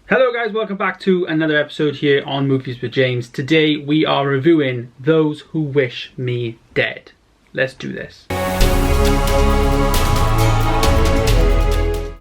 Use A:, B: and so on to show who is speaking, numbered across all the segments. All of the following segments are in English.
A: Hello guys, welcome back to another episode here on Movies with James. Today we are reviewing Those Who Wish Me Dead. Let's do this.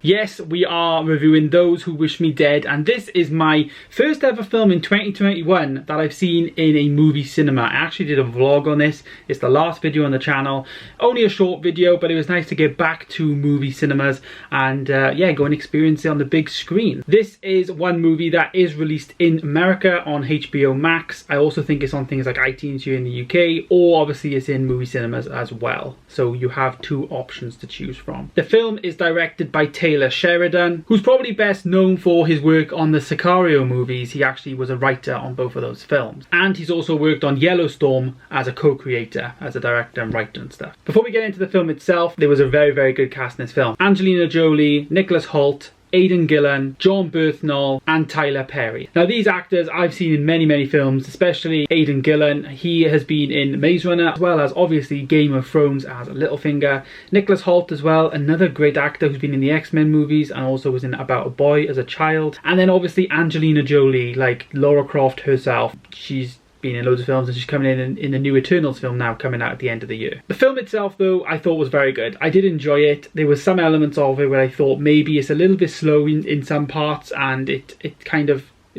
A: Yes, we are reviewing Those Who Wish Me Dead, and this is my first ever film in 2021 that I've seen in a movie cinema. I actually did a vlog on this. It's the last video on the channel. Only a short video, but it was nice to get back to movie cinemas and yeah, go and experience it on the big screen. This is one movie that is released in America on HBO Max. I also think it's on things like iTunes here in the UK, or obviously it's in movie cinemas as well. So you have two options to choose from. The film is directed by Taylor Sheridan, who's probably best known for his work on the Sicario movies. He actually was a writer on both of those films, and he's also worked on Yellowstone as a co-creator, as a director and writer and stuff. Before we get into the film itself, there was a very good cast in this film. Angelina Jolie, Nicholas Hoult, Aidan Gillen, Jon Bernthal and Tyler Perry. Now these actors I've seen in many films, especially Aidan Gillen. He has been in Maze Runner, as well as obviously Game of Thrones as Littlefinger. Nicholas Hoult as well, another great actor who's been in the X-Men movies and also was in About a Boy as a child. And then obviously Angelina Jolie, like Lara Croft herself. She's been in loads of films and she's coming in the new Eternals film now, coming out at the end of the year. The film itself though, I thought was very good. I did enjoy it. There were some elements of it where I thought maybe it's a little bit slow in some parts, and it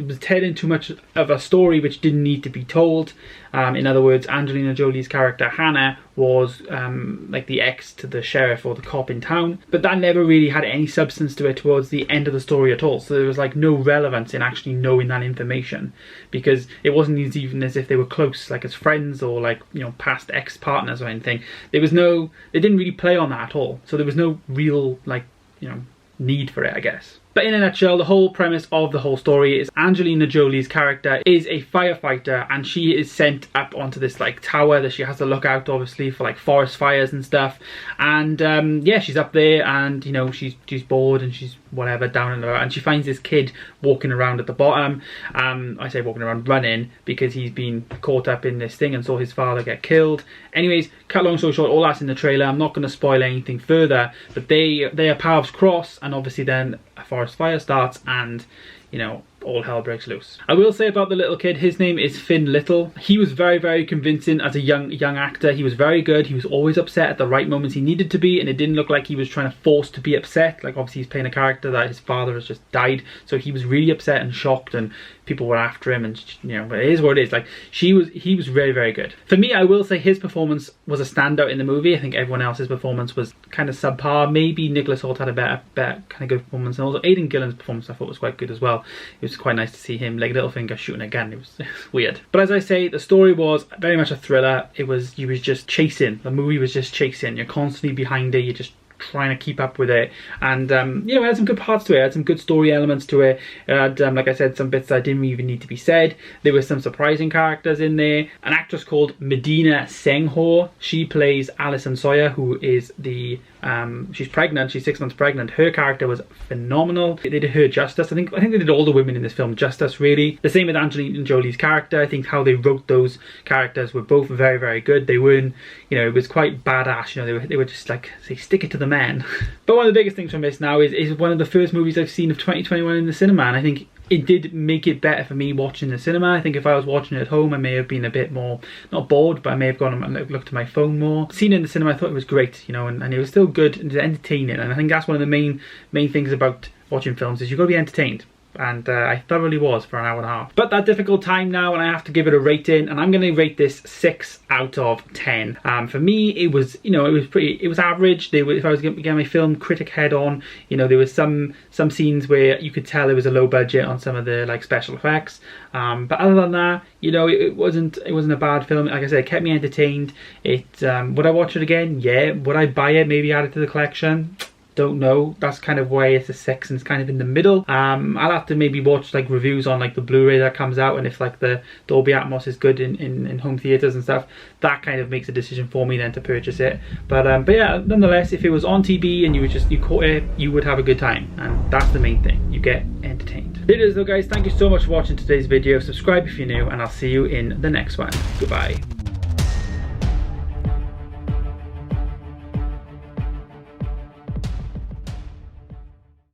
A: was telling too much of a story which didn't need to be told. In other words, Angelina Jolie's character Hannah was like the ex to the sheriff or the cop in town, but that never really had any substance to it towards the end of the story at all. So there was like no relevance in actually knowing that information, because it wasn't even as if they were close, like as friends or like, you know, past ex-partners or anything. They didn't really play on that at all. So there was no real, like, you know, need for it, I guess. But in a nutshell, the whole premise of the whole story is Angelina Jolie's character is a firefighter, and she is sent up onto this like tower that she has to look out obviously for like forest fires and stuff. And yeah, she's up there and, you know, she's bored and she's whatever down in there, and she finds this kid walking around at the bottom. I say walking around, running, because he's been caught up in this thing and saw his father get killed. Anyways, cut long story short, all that's in the trailer. I'm not going to spoil anything further, but their paths cross, and obviously then a forest fire starts and, you know, all hell breaks loose. I will say about the little kid, his name is Finn Little. He was very convincing as a young actor. He was very good. He was always upset at the right moments he needed to be, and it didn't look like he was trying to force to be upset. Like, obviously he's playing a character that his father has just died, so he was really upset and shocked, and people were after him, and, you know, it is what it is. Like, he was very good. For me, I will say his performance was a standout in the movie. I think everyone else's performance was kind of subpar. Maybe Nicholas Hoult had a better kind of good performance, and also Aidan Gillen's performance I thought was quite good as well. It was quite nice to see him, like Littlefinger, shooting a gun. It was weird. But as I say, the story was very much a thriller. You was just chasing. The movie was just chasing. You're constantly behind it. You're just trying to keep up with it, and you know, it had some good parts to it. It had some good story elements to it. It had, like I said, some bits that didn't even need to be said. There were some surprising characters in there. An actress called Medina Senghor, she plays Alison Sawyer, who is the she's pregnant. She's 6 months pregnant. Her character was phenomenal. They did her justice. I think they did all the women in this film justice, really. The same with Angelina Jolie's character. I think how they wrote those characters were both very good. They weren't, you know, it was quite badass. You know, they were just like, say, stick it to the man. But one of the biggest things from this now is one of the first movies I've seen of 2021 in the cinema, and I think it did make it better for me watching the cinema. I think if I was watching it at home, I may have been a bit more, not bored, but I may have gone and looked at my phone more. Seeing it in the cinema, I thought it was great, you know, and it was still good and entertaining. And I think that's one of the main things about watching films, is you've got to be entertained. And I thoroughly was for an hour and a half. But that difficult time now, and I have to give it a rating, and I'm going to rate this 6 out of 10. For me, it was, you know, it was average. If I was going to get my film critic head on, you know, there was some scenes where you could tell there was a low budget on some of the like special effects. But other than that, you know, it wasn't a bad film. Like I said, it kept me entertained. Would I watch it again? Yeah. Would I buy it? Maybe add it to the collection? Don't know. That's kind of why it's a 6, and it's kind of in the middle. I'll have to maybe watch like reviews on like the Blu-ray that comes out, and if like the Dolby Atmos is good in home theaters and stuff, that kind of makes a decision for me then to purchase it. But yeah, nonetheless, if it was on TV and you caught it, you would have a good time, and that's the main thing. You get entertained. It is though, guys. Thank you so much for watching today's video. Subscribe if you're new, and I'll see you in the next one. Goodbye.